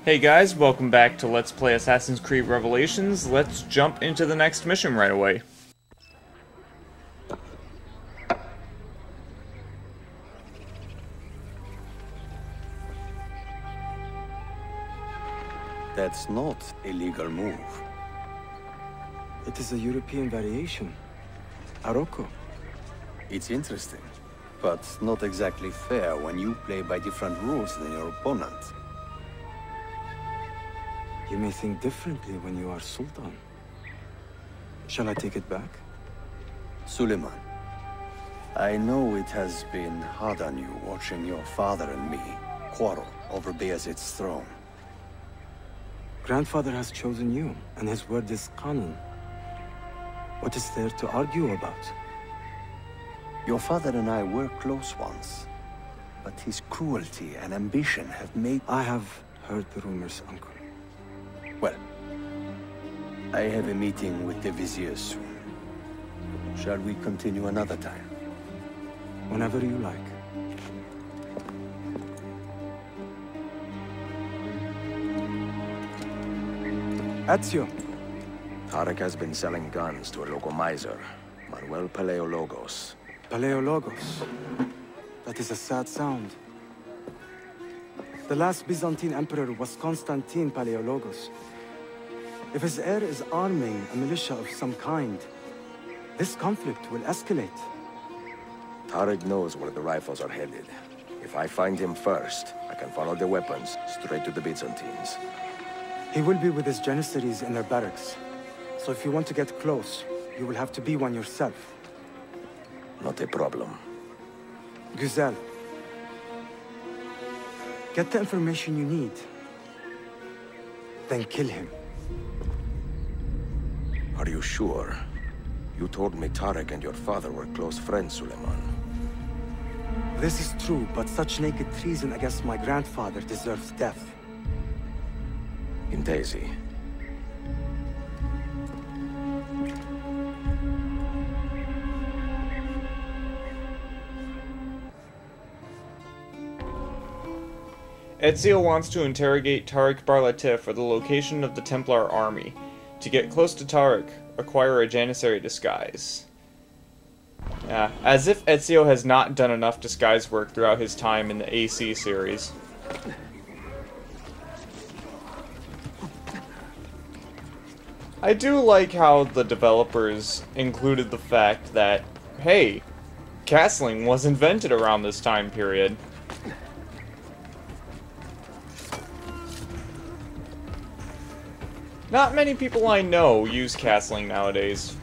Hey guys, welcome back to Let's Play Assassin's Creed Revelations. Let's jump into the next mission right away. That's not a legal move. It is a European variation. Arocco. It's interesting, but not exactly fair when you play by different rules than your opponent. You may think differently when you are Sultan. Shall I take it back? Suleiman, I know it has been hard on you watching your father and me quarrel over Bayezid's throne. Grandfather has chosen you, and his word is Qanun. What is there to argue about? Your father and I were close once, but his cruelty and ambition have made... I have heard the rumors, Uncle. Well, I have a meeting with the Vizier soon. Shall we continue another time? Whenever you like. Ezio. Tarik has been selling guns to a local miser, Manuel Paleologos. Paleologos. That is a sad sound. The last Byzantine emperor was Constantine Paleologos. If his heir is arming a militia of some kind, this conflict will escalate. Tarik knows where the rifles are headed. If I find him first, I can follow the weapons straight to the Byzantines. He will be with his Janissaries in their barracks. So if you want to get close, you will have to be one yourself. Not a problem. Güzel. Get the information you need. Then kill him. Are you sure? You told me Tarik and your father were close friends, Suleiman. This is true, but such naked treason against my grandfather deserves death. In Daisy. Ezio wants to interrogate Tarik Barleti for the location of the Templar army. To get close to Tarik, acquire a Janissary disguise. As if Ezio has not done enough disguise work throughout his time in the AC series. I do like how the developers included the fact that, hey, castling was invented around this time period. Not many people I know use castling nowadays.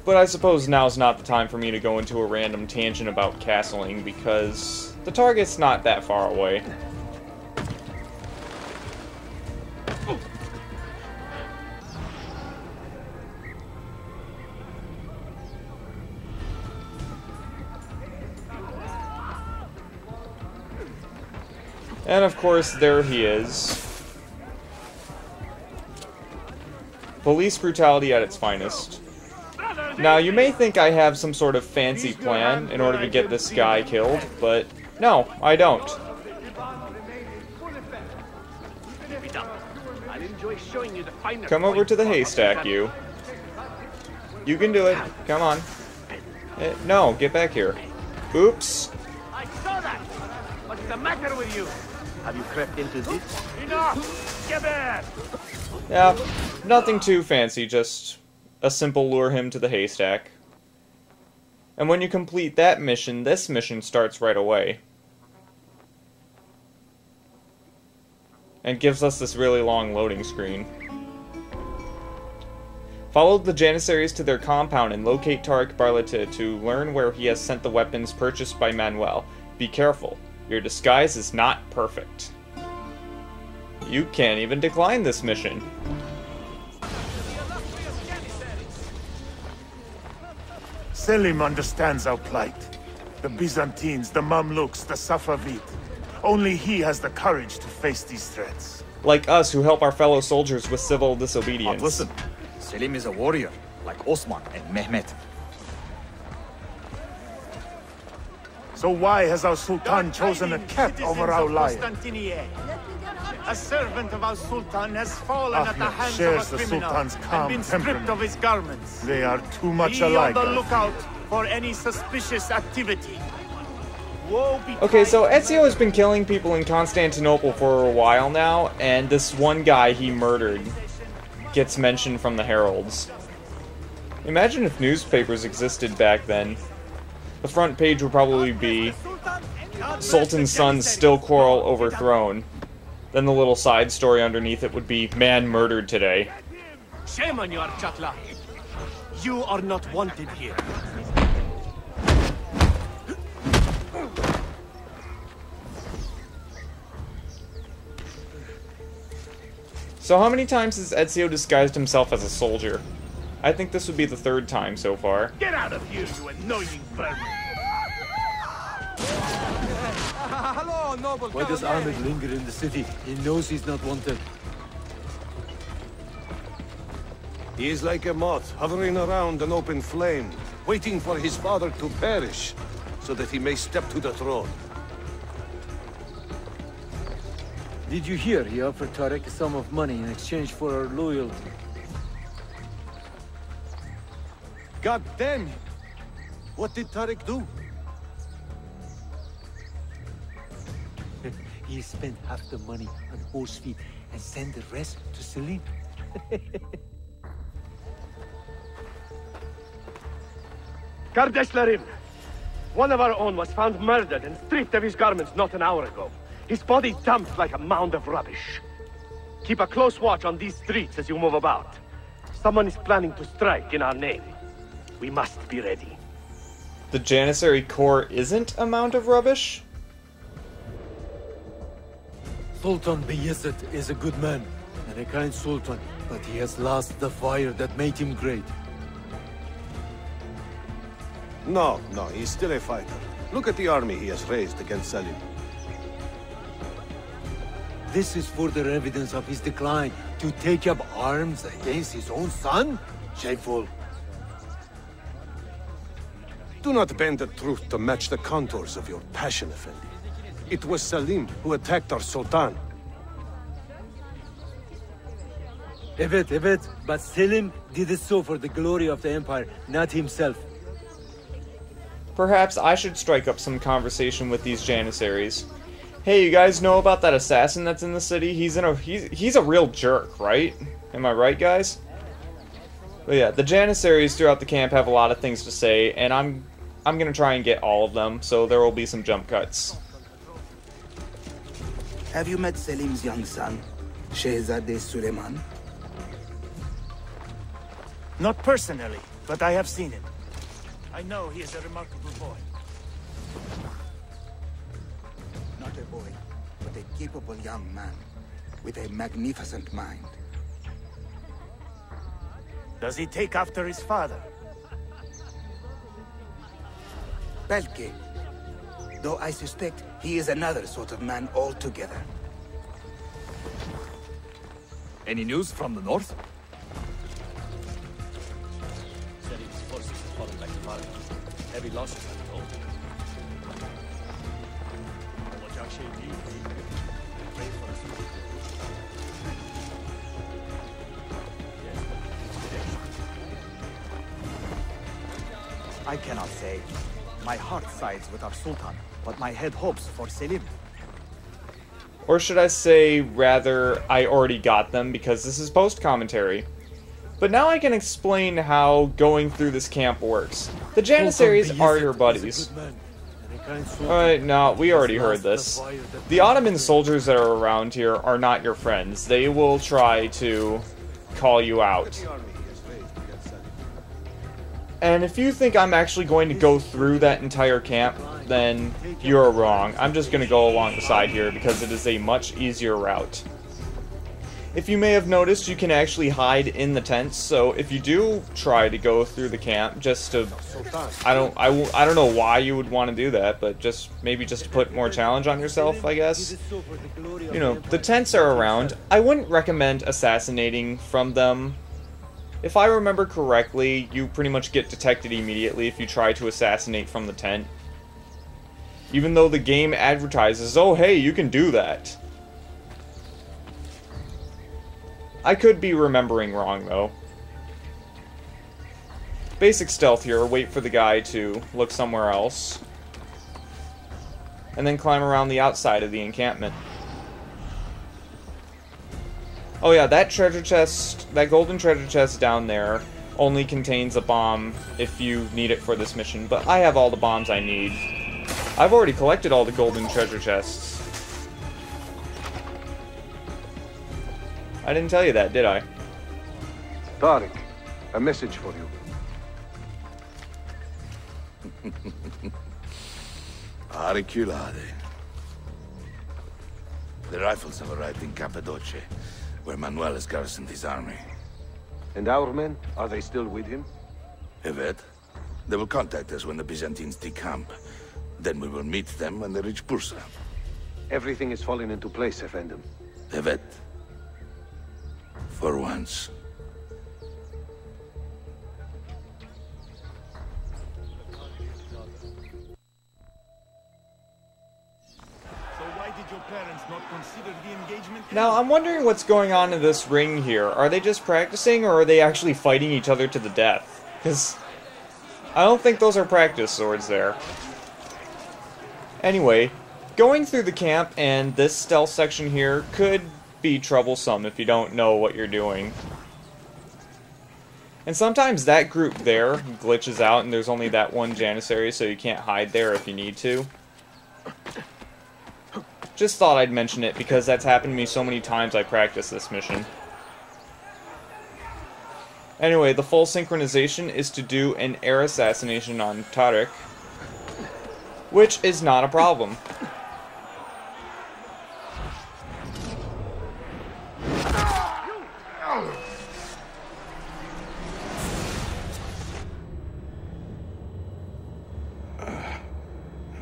But I suppose now's not the time for me to go into a random tangent about castling, because the target's not that far away. And of course, there he is. Police brutality at its finest. Now, you may think I have some sort of fancy plan in order to get this guy killed, but no, I don't. Come over to the haystack, you. You can do it. Come on. No, get back here. Oops. I saw that! What's the matter with you? Have you crept into this? Enough! Get back! Yeah, nothing too fancy, just a simple lure him to the haystack. And when you complete that mission, this mission starts right away. And gives us this really long loading screen. Follow the Janissaries to their compound and locate Tarik Barleti to learn where he has sent the weapons purchased by Manuel. Be careful. Your disguise is not perfect. You can't even decline this mission. Selim understands our plight. The Byzantines, the Mamluks, the Safavid. Only he has the courage to face these threats. Like us who help our fellow soldiers with civil disobedience. But listen, Selim is a warrior, like Osman and Mehmet. So why has our Sultan chosen a cat over our lion? A servant of our Sultan has fallen at the Ahmed hands shares of a the criminal Sultan's and calm been stripped temperament. of his garments. They are too much Be alike. on the lookout for any suspicious activity. Woe betide Okay, so Ezio has been killing people in Constantinople for a while now, and this one guy he murdered gets mentioned from the heralds. Imagine if newspapers existed back then. The front page would probably be Sultan's son's still quarrel overthrown. Then the little side story underneath it would be man murdered today. Shame on you, Archatla. You are not wanted here. So how many times has Ezio disguised himself as a soldier? I think this would be the third time so far. Get out of here, you annoying vermin! Hello, noble Why does Ahmed linger in the city? He knows he's not wanted. He is like a moth hovering around an open flame, waiting for his father to perish, so that he may step to the throne. Did you hear he offered Tarik a sum of money in exchange for our loyalty? God damn! What did Tarik do? He spent half the money on horse feed and sent the rest to Selim. Gardes Larim! One of our own was found murdered and stripped of his garments not an hour ago. His body dumped like a mound of rubbish. Keep a close watch on these streets as you move about. Someone is planning to strike in our name. We must be ready. The Janissary Corps isn't a mound of rubbish? Sultan Bayezid is a good man and a kind sultan, but he has lost the fire that made him great. No, he's still a fighter. Look at the army he has raised against Selim. This is further evidence of his decline. To take up arms against his own son? Shameful. Do not bend the truth to match the contours of your passion, Effendi. It was Selim who attacked our Sultan. Evet, but Selim did it so for the glory of the Empire, not himself. Perhaps I should strike up some conversation with these Janissaries. Hey, you guys know about that assassin that's in the city? He's a real jerk, right? Am I right, guys? But yeah, the Janissaries throughout the camp have a lot of things to say, and I'm gonna try and get all of them, so there will be some jump cuts. Have you met Selim's young son, Shehzadeh Suleiman? Not personally, but I have seen him. I know he is a remarkable boy. Not a boy, but a capable young man with a magnificent mind. Does he take after his father? Belke. Though I suspect he is another sort of man altogether. Any news from the north? Selim's forces have fallen back to Mali. Heavy losses, I'm told. Pray for us. I cannot say. My heart sides with our Sultan, but my head hopes for Selim. Or should I say, rather, I already got them because this is post-commentary. But now I can explain how going through this camp works. The Janissaries are your buddies. Alright, no, we already heard this. The Ottoman soldiers that are around here are not your friends. They will try to call you out. And if you think I'm actually going to go through that entire camp, then you're wrong. I'm just going to go along the side here because it is a much easier route. If you may have noticed, you can actually hide in the tents, so if you do try to go through the camp, just to... I don't know why you would want to do that, but maybe just to put more challenge on yourself, I guess. You know, the tents are around. I wouldn't recommend assassinating from them. If I remember correctly, you pretty much get detected immediately if you try to assassinate from the tent. Even though the game advertises, oh hey, you can do that. I could be remembering wrong, though. Basic stealth here, wait for the guy to look somewhere else. And then climb around the outside of the encampment. Oh yeah, that treasure chest, that golden treasure chest down there only contains a bomb if you need it for this mission, but I have all the bombs I need. I've already collected all the golden treasure chests. I didn't tell you that, did I? Tarik, a message for you. Ariculade. The rifles have arrived in Cappadoce, where Manuel has garrisoned his army. And our men, are they still with him? Evet. They will contact us when the Byzantines decamp. Then we will meet them when they reach Bursa. Everything is falling into place, Effendim. Evet. For once. Now, I'm wondering what's going on in this ring here. Are they just practicing, or are they actually fighting each other to the death? Because I don't think those are practice swords there. Anyway, going through the camp and this stealth section here could be troublesome if you don't know what you're doing. And sometimes that group there glitches out and there's only that one Janissary, so you can't hide there if you need to. Just thought I'd mention it because that's happened to me so many times I practice this mission. Anyway, the full synchronization is to do an air assassination on Tarik, which is not a problem.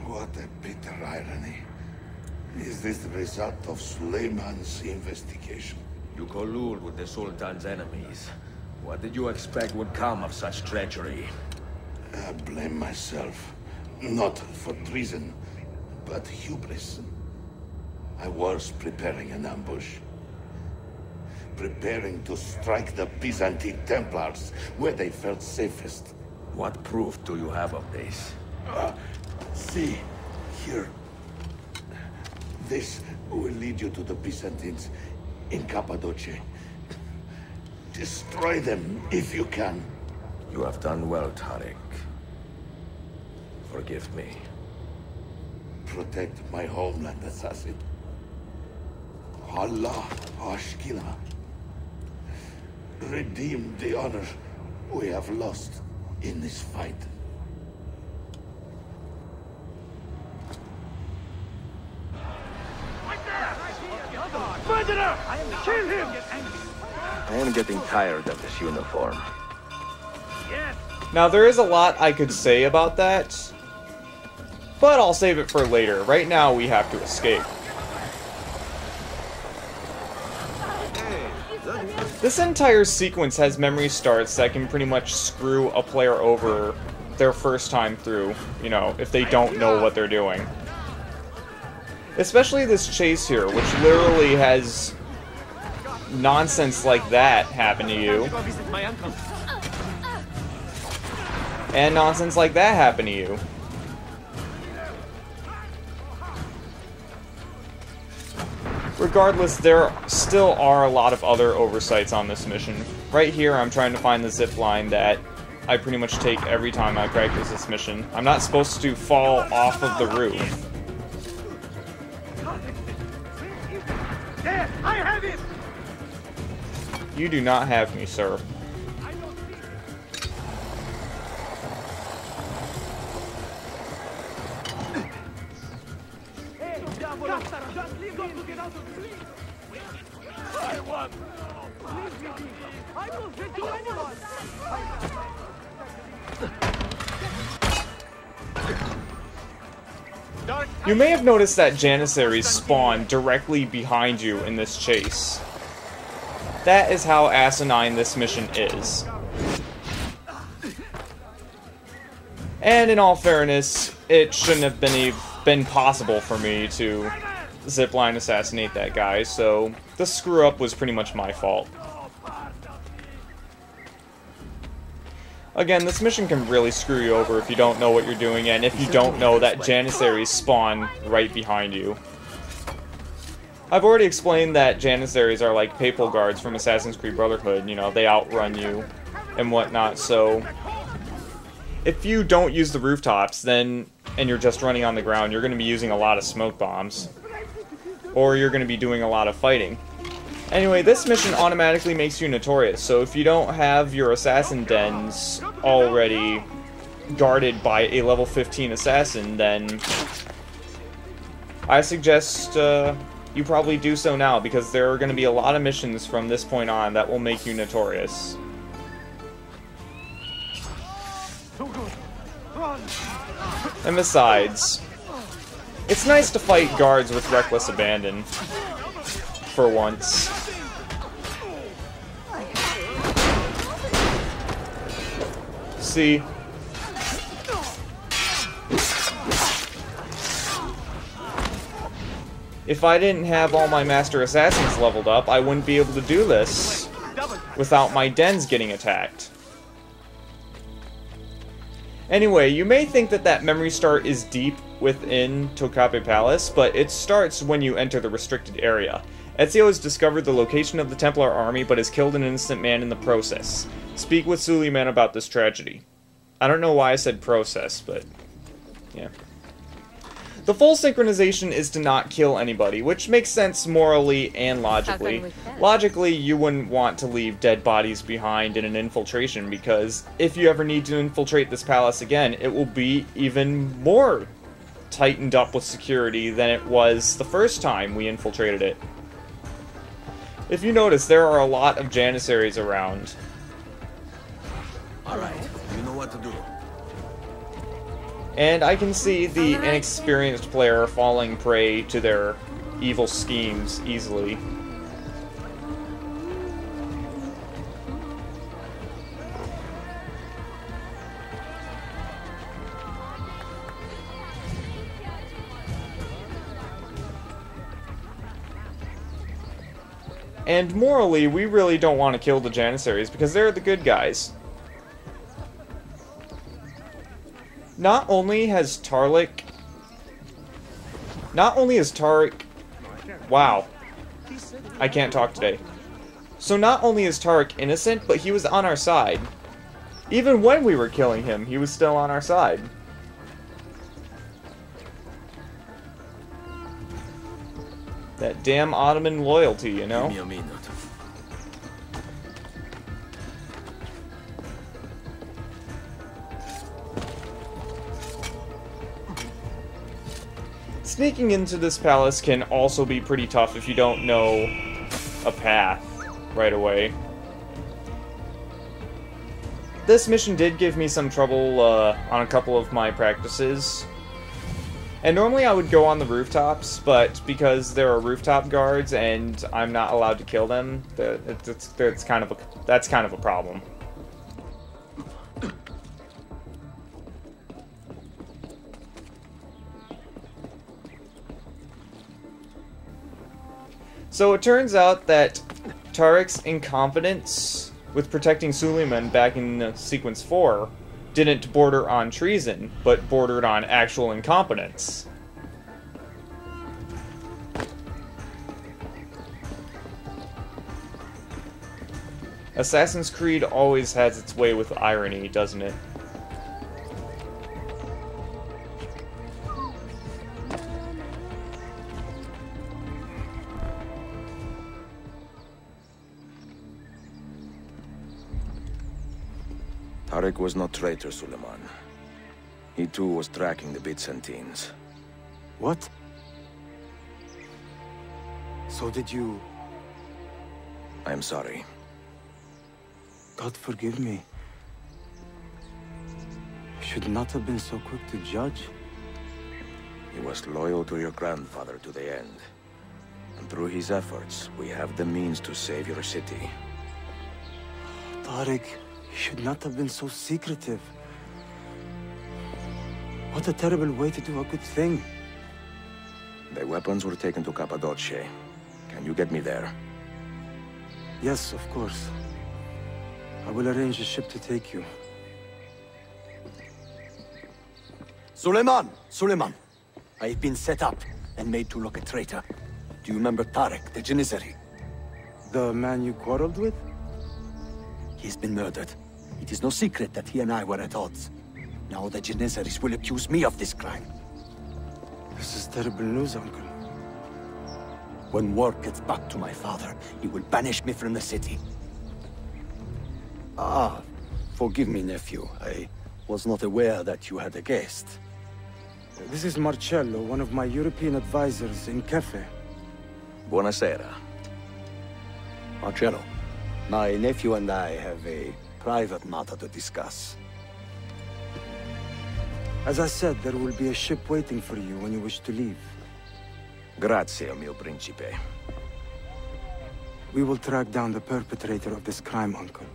What a bitter irony. Is this the result of Suleiman's investigation? You collude with the Sultan's enemies. What did you expect would come of such treachery? I blame myself. Not for treason, but hubris. I was preparing an ambush. Preparing to strike the Byzantine Templars where they felt safest. What proof do you have of this? See, here. This will lead you to the Byzantines in Cappadoce. Destroy them if you can. You have done well, Tarik. Forgive me. Protect my homeland, assassin. Allah Ashkila. Redeem the honor we have lost in this fight. Murderer! Kill him! I am getting tired of this uniform. Now, there is a lot I could say about that, but I'll save it for later. Right now, we have to escape. This entire sequence has memory starts that can pretty much screw a player over their first time through, you know, if they don't know what they're doing. Especially this chase here, which literally has nonsense like that happen to you. And nonsense like that happen to you. Regardless, there still are a lot of other oversights on this mission. Right here, I'm trying to find the zip line that I pretty much take every time I practice this mission. I'm not supposed to fall off of the roof. There, I have it! You do not have me, sir. You may have noticed that Janissaries spawn directly behind you in this chase. That is how asinine this mission is. And in all fairness, it shouldn't have been been possible for me to zipline assassinate that guy, so the screw-up was pretty much my fault. Again, this mission can really screw you over if you don't know what you're doing, and if you don't know that Janissaries spawn right behind you. I've already explained that Janissaries are like papal guards from Assassin's Creed Brotherhood. You know, they outrun you and whatnot, so if you don't use the rooftops, then, and you're just running on the ground, you're going to be using a lot of smoke bombs. Or you're going to be doing a lot of fighting. Anyway, this mission automatically makes you notorious, so if you don't have your assassin dens already guarded by a level 15 assassin, then I suggest you probably do so now, because there are going to be a lot of missions from this point on that will make you notorious. And besides, it's nice to fight guards with reckless abandon. For once. See? If I didn't have all my Master Assassins leveled up, I wouldn't be able to do this without my dens getting attacked. Anyway, you may think that that memory start is deep within Tokape Palace, but it starts when you enter the restricted area. Ezio has discovered the location of the Templar army, but has killed an innocent man in the process. Speak with Suleiman about this tragedy. I don't know why I said process, but yeah. The full synchronization is to not kill anybody, which makes sense morally and logically. Logically, you wouldn't want to leave dead bodies behind in an infiltration, because if you ever need to infiltrate this palace again, it will be even more tightened up with security than it was the first time we infiltrated it. If you notice, there are a lot of Janissaries around. Alright, you know what to do. And I can see the inexperienced player falling prey to their evil schemes easily. And morally, we really don't want to kill the Janissaries because they're the good guys. Not only has Tarik... Wow. I can't talk today. So not only is Tarik innocent, but he was on our side. Even when we were killing him, he was still on our side. That damn Ottoman loyalty, you know? Give me a minute. Sneaking into this palace can also be pretty tough if you don't know a path right away. This mission did give me some trouble on a couple of my practices. And normally I would go on the rooftops, but because there are rooftop guards and I'm not allowed to kill them, that's kind of a problem. So it turns out that Tarik's incompetence with protecting Suleiman back in Sequence 4 didn't border on treason, but bordered on actual incompetence. Assassin's Creed always has its way with irony, doesn't it? Tarik was no traitor, Suleiman. He too was tracking the Byzantines. What? So did you... I am sorry. God forgive me. You should not have been so quick to judge. He was loyal to your grandfather to the end. And through his efforts, we have the means to save your city. Tarik, you should not have been so secretive. What a terrible way to do a good thing. The weapons were taken to Cappadocia. Can you get me there? Yes, of course. I will arrange a ship to take you. Suleiman! Suleiman! I have been set up and made to look a traitor. Do you remember Tarik, the Janissary? The man you quarreled with? He has been murdered. It is no secret that he and I were at odds. Now the Janissaries will accuse me of this crime. This is terrible news, Uncle. When word gets back to my father, he will banish me from the city. Ah, forgive me, nephew. I was not aware that you had a guest. This is Marcello, one of my European advisors in Cafe. Buonasera. Marcello, my nephew and I have a private matter to discuss. As I said, there will be a ship waiting for you when you wish to leave. Grazie, mio principe. We will track down the perpetrator of this crime, Uncle.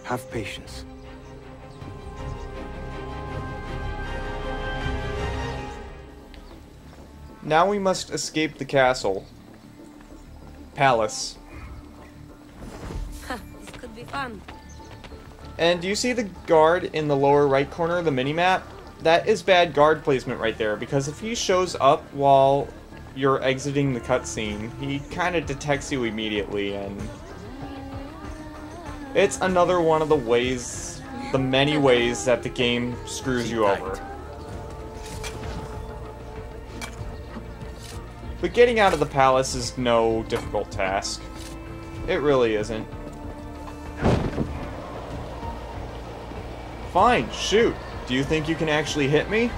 Have patience. Now we must escape the castle. Palace. This could be fun. And do you see the guard in the lower right corner of the minimap? That is bad guard placement right there, because if he shows up while you're exiting the cutscene, he kind of detects you immediately, and it's another one of the ways, the many ways that the game screws you over. But getting out of the palace is no difficult task. It really isn't. Fine, shoot. Do you think you can actually hit me?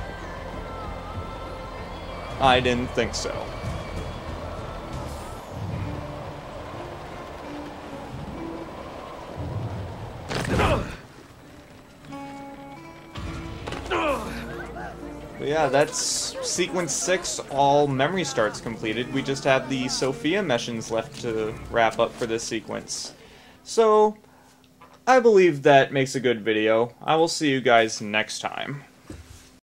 I didn't think so. But yeah, that's Sequence 6, all memory starts completed. We just have the Sophia missions left to wrap up for this sequence. So, I believe that makes a good video. I will see you guys next time.